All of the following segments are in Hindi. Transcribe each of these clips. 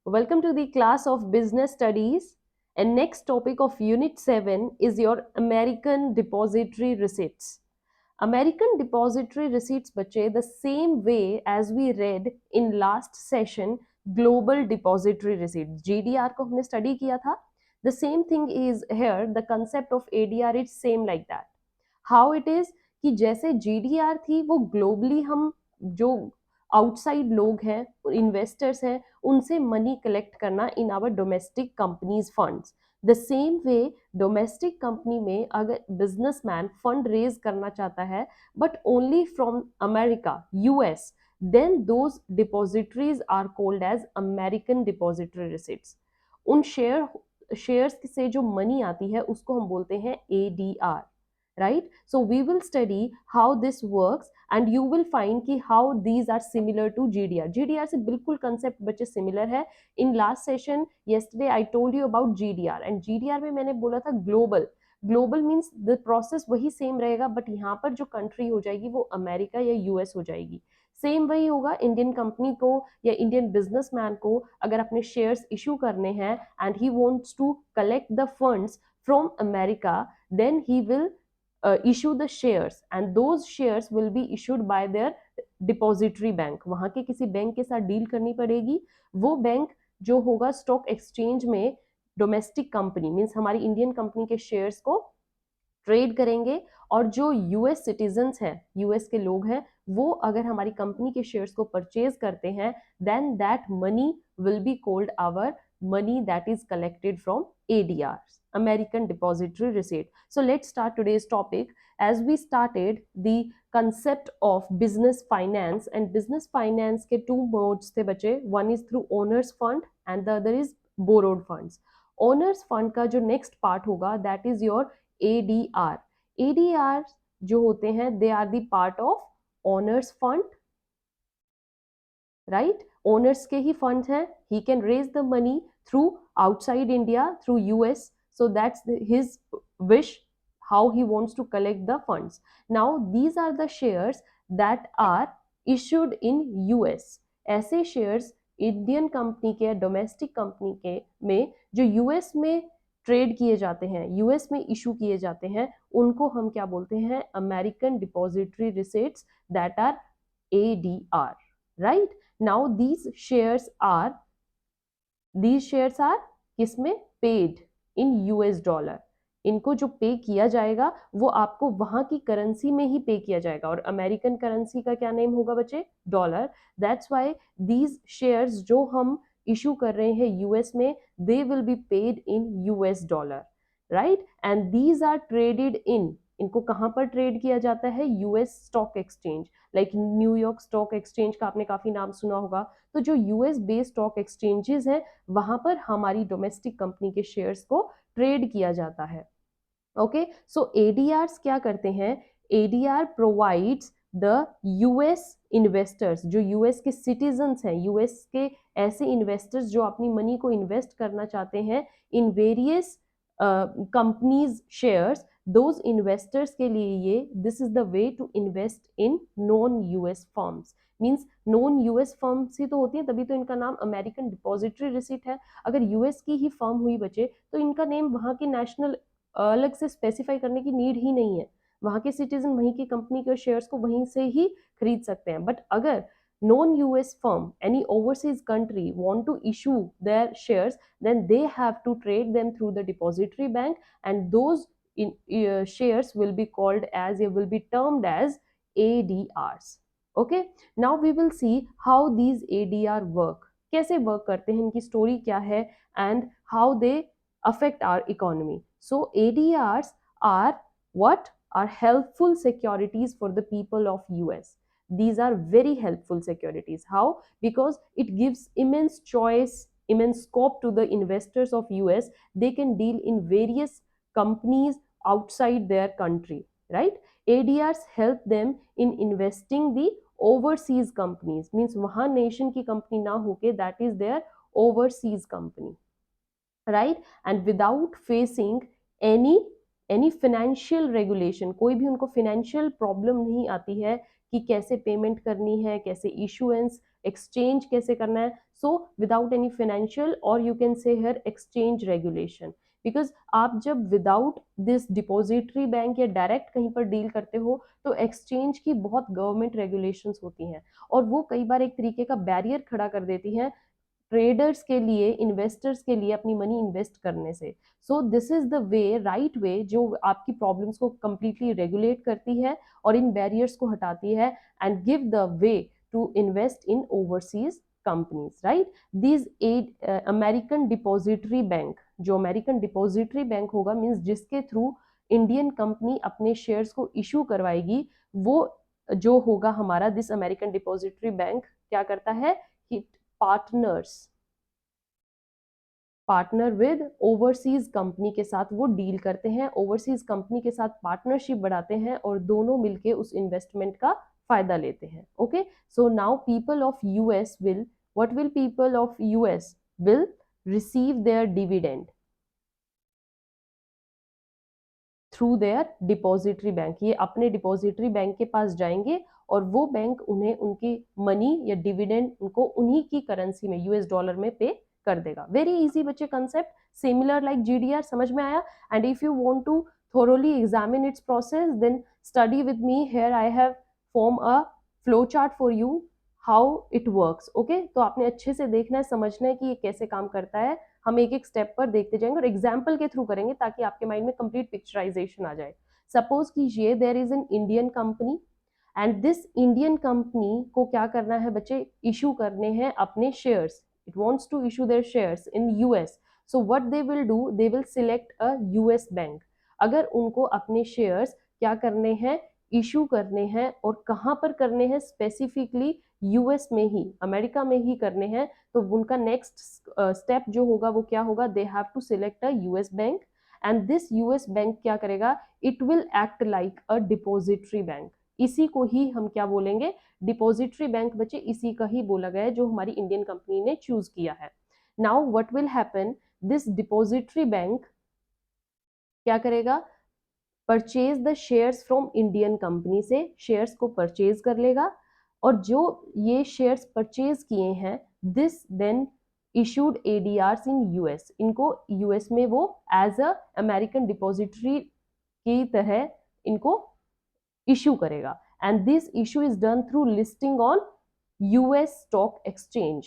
Welcome to the class of business studies. And next topic of unit 7 is your American depository receipts. American depository receipts बच्चे the same way as we read in last session global depository receipts. GDR को हमने study किया था. The same thing is here. The concept of ADR is same like that. How it is कि जैसे GDR थी वो ग्लोबली हम जो आउटसाइड लोग हैं इन्वेस्टर्स हैं उनसे मनी कलेक्ट करना in our domestic companies funds. The same way domestic company में अगर बिजनेसमैन फंड रेज करना चाहता है but only from America US, then those depositories are called as American depository receipts. उन शेयर्स से जो मनी आती है उसको हम बोलते हैं ADR. Right, so we will study how this works and you will find कि how these are similar to GDR. GDR से बिल्कुल concept बच्चे similar है. In last session yesterday I told you about GDR and GDR में मैंने बोला था global means the process वही same रहेगा but यहाँ पर जो country हो जाएगी वो अमेरिका या यूएस हो जाएगी. सेम वही होगा इंडियन कंपनी को या इंडियन बिजनेसमैन को अगर अपने शेयर्स इशू करने हैं and he wants to collect the funds from America, then he will issue the shares and those shares will be issued by their depository bank. वहां के किसी बैंक के साथ डील करनी पड़ेगी. वो बैंक जो होगा स्टॉक एक्सचेंज में डोमेस्टिक कंपनी मींस हमारी इंडियन कंपनी के शेयर्स को ट्रेड करेंगे और जो यूएस सिटीजन्स हैं यूएस के लोग हैं वो अगर हमारी कंपनी के शेयर्स को परचेज करते हैं then that money will be called our money that is collected from ADRs, American Depository Receipt. So let's start today's topic. As we started the concept of business finance, and business finance के two modes थे बचे. One is through owners fund and the other is borrowed funds. Owners fund का जो next part होगा that is your ADR. ADR जो होते हैं they are the part of owners fund, right? Owners के ही funds हैं. He can raise the money through outside India, through US. So that's his wish, how he wants to collect the funds. Now these are the shares that are issued in US. ऐसे shares इंडियन कंपनी के डोमेस्टिक कंपनी के में जो यूएस में ट्रेड किए जाते हैं यूएस में इशू किए जाते हैं उनको हम क्या बोलते हैं American depository receipts that are ADR. Right, now these shares are किसमें पेड इन यूएस डॉलर. इनको जो पे किया जाएगा वो आपको वहां की करेंसी में ही पे किया जाएगा और अमेरिकन करेंसी का क्या नेम होगा बच्चे, dollar. That's why these shares जो हम इशू कर रहे हैं यूएस में they will be paid in US dollar. Right, and these are traded in, इनको कहां पर ट्रेड किया जाता है, US stock exchange. Like New York stock exchange का आपने काफी नाम सुना होगा. तो जो यूएस बेस्ड स्टॉक एक्सचेंजेस हैं वहां पर हमारी डोमेस्टिक कंपनी के शेयर्स को ट्रेड किया जाता है. ओके, सो एडीआर क्या करते हैं, ADR provides the US investors, जो यूएस के सिटीजन्स हैं, यूएस के ऐसे इन्वेस्टर्स जो अपनी मनी को इन्वेस्ट करना चाहते हैं in various companies shares, those investors के लिए ये this is the way to invest in non US firms. Means non US firms ही तो होती है तभी तो इनका नाम अमेरिकन डिपॉजिटरी रिसिट है. अगर यूएस की ही फर्म हुई बचे तो इनका नेम वहां के नेशनल अलग से स्पेसिफाई करने की नीड ही नहीं है. वहां के सिटीजन वहीं की कंपनी के शेयर्स को वहीं से ही खरीद सकते हैं. बट अगर non US firm any overseas country want to issue their shares then they have to trade them through the depository bank and those shares will be called as, it will be termed as ADRs. Okay, now we will see how these ADR work, कैसे वर्क करते हैं, इनकी स्टोरी क्या है and how they affect our economy. So ADRs are what are helpful securities for the people of US. These are very helpful securities. How? Because it gives immense choice, immense scope to the investors of US. They can deal in various companies outside their country, right? ADRs help them in investing the overseas companies, means वहां nation की company ना होके that is their overseas company, right? And without facing any financial regulation, कोई भी उनको financial problem नहीं आती है कि कैसे पेमेंट करनी है, कैसे issuance एक्सचेंज कैसे करना है, सो विदाउट एनी फाइनेंशियल और you can say here exchange regulation, because आप जब विदाउट दिस डिपॉजिटरी बैंक या डायरेक्ट कहीं पर डील करते हो तो एक्सचेंज की बहुत गवर्नमेंट रेगुलेशंस होती हैं और वो कई बार एक तरीके का बैरियर खड़ा कर देती हैं ट्रेडर्स के लिए, इन्वेस्टर्स के लिए अपनी मनी इन्वेस्ट करने से। So this is the way, right way, जो आपकी प्रॉब्लम्स को कंप्लीटली रेगुलेट करती है और इन बैरियर्स को हटाती है and give the way to invest in overseas companies, right. These American depository bank, जो अमेरिकन डिपॉजिटरी बैंक होगा मीन्स जिसके थ्रू इंडियन कंपनी अपने शेयर्स को इशू करवाएगी, वो जो होगा हमारा दिस अमेरिकन डिपॉजिटरी बैंक क्या करता है कि पार्टनर विद ओवरसीज कंपनी के साथ वो डील करते हैं, ओवरसीज कंपनी के साथ पार्टनरशिप बढ़ाते हैं और दोनों मिलके उस इन्वेस्टमेंट का फायदा लेते हैं। Okay, so now people of US will, what will people of US will receive there dividend through their depository bank. ये अपने डिपॉजिटरी बैंक के पास जाएंगे और वो बैंक उन्हें उनकी मनी या डिविडेंड उनको उन्हीं की करेंसी में यूएस डॉलर में पे कर देगा। वेरी इजी बच्चे कंसेप्ट, सिमिलर लाइक जीडीआर, समझ में आया। And if you want to thoroughly examine its process then study with me, here I have form a flow chart for you how it works। okay, तो आपने अच्छे से देखना है, समझना है कि ये कैसे काम करता है। हम एक एक स्टेप पर देखते जाएंगे और एग्जाम्पल के थ्रू करेंगे ताकि आपके माइंड में कंप्लीट पिक्चराइजेशन आ जाए। सपोज कीजिए there is an Indian company and this Indian company को क्या करना है बच्चे, इशू करने हैं अपने shares, it wants to issue their shares in US. So what they will do, they will select a US bank. अगर उनको अपने शेयर्स क्या करने हैं, इशू करने हैं और कहाँ पर करने हैं, स्पेसिफिकली यूएस में ही, अमेरिका में ही करने हैं, तो उनका नेक्स्ट स्टेप जो होगा वो क्या होगा, they have to select a US bank and this US bank क्या करेगा, it will act like a depository bank. इसी को ही हम क्या बोलेंगे, डिपॉजिटरी बैंक बच्चे, इसी का ही बोला गया है जो हमारी इंडियन कंपनी ने चूज किया है। Now what will happen, this depository bank क्या करेगा, purchase the shares from Indian company से शेयर्स को परचेज कर लेगा और जो ये शेयर्स परचेज किए हैं this then issued ADRs in US, इनको यूएस में वो एज अ अमेरिकन डिपॉजिटरी की तरह इनको इशू करेगा and this issue is done through listing on US stock exchange.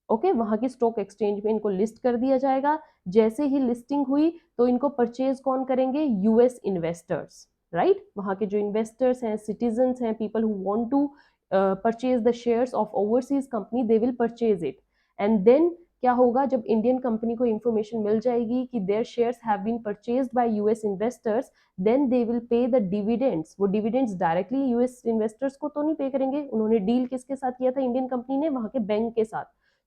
Okay, वहां की स्टॉक एक्सचेंज में इनको लिस्ट कर दिया जाएगा। जैसे ही लिस्टिंग हुई तो इनको परचेज कौन करेंगे, यूएस इन्वेस्टर्स, राइट। वहां के जो इन्वेस्टर्स हैं, सिटीजन्स हैं, people who want to purchase the shares of overseas company, they will purchase it and then क्या होगा, जब इंडियन कंपनी को इंफॉर्मेशन मिल जाएगी कि their shares have been purchased by US investors, then they will pay the dividends. वो डिविडेंड्स डायरेक्टली यूएस इन्वेस्टर्स को तो नहीं पे करेंगे, उन्होंने डील किसके साथ किया था, इंडियन कंपनी ने वहां के बैंक के साथ।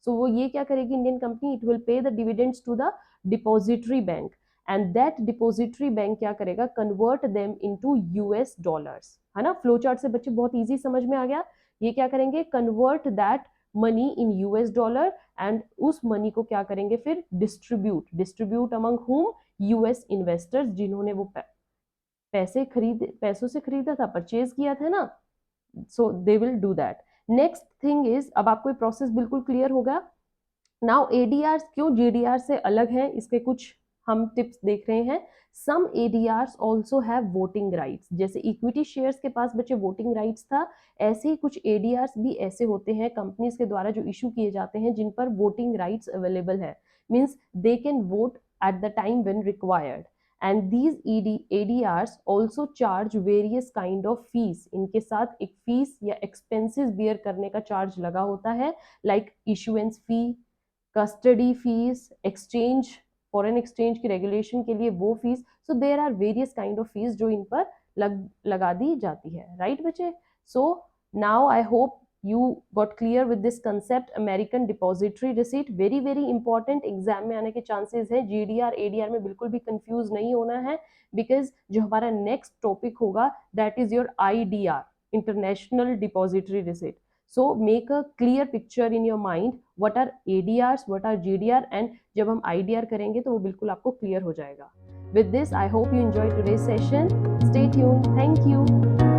सो वो ये क्या करेगी Indian company, it will pay the dividends to the depository bank and that depository bank क्या करेगा, convert them into US dollars, है ना। फ्लो चार्ट से बच्चे बहुत इजी समझ में आ गया। ये क्या करेंगे, convert that money in US dollar and उस मनी को क्या करेंगे फिर डिस्ट्रीब्यूट अमंग हुम, यूएस इन्वेस्टर्स, जिन्होंने वो पैसों से खरीदा था, परचेज किया था ना, so they will do that. Next thing is, अब आपको ये प्रोसेस बिल्कुल क्लियर होगा। नाउ एडीआर क्यों जीडीआर से अलग है, इसके कुछ हम टिप्स देख रहे हैं। सम एडीआर्स ऑल्सो हैव वोटिंग राइट्स, जैसे इक्विटी शेयर्स के पास बच्चे वोटिंग राइट्स था, ऐसे ही कुछ एडीआर्स भी ऐसे होते हैं कंपनीज के द्वारा जो इशू किए जाते हैं जिन पर वोटिंग राइट्स अवेलेबल है, means they can vote at the time when required and these ADRs also charge various kind of fees. इनके साथ एक फीस या एक्सपेंसेस बियर करने का चार्ज लगा होता है, like issuance fee, custody fees, exchange, foreign exchange की रेगुलेशन के लिए वो fees. So there are various kind of fees जो इन पर लगा दी जाती है, राइट बच्चे। So now I hope you got clear with this concept, American depository receipt, very very important, exam में आने के चांसेस है। जीडीआर एडीआर में बिल्कुल भी कंफ्यूज नहीं होना है, बिकॉज जो हमारा नेक्स्ट टॉपिक होगा that is your IDR, international depository receipt. So make a clear picture in your mind what are ADRs, what are GDR, and जब हम IDR करेंगे तो वो बिल्कुल आपको clear हो जाएगा। With this, I hope you enjoyed today's session. Stay tuned. Thank you.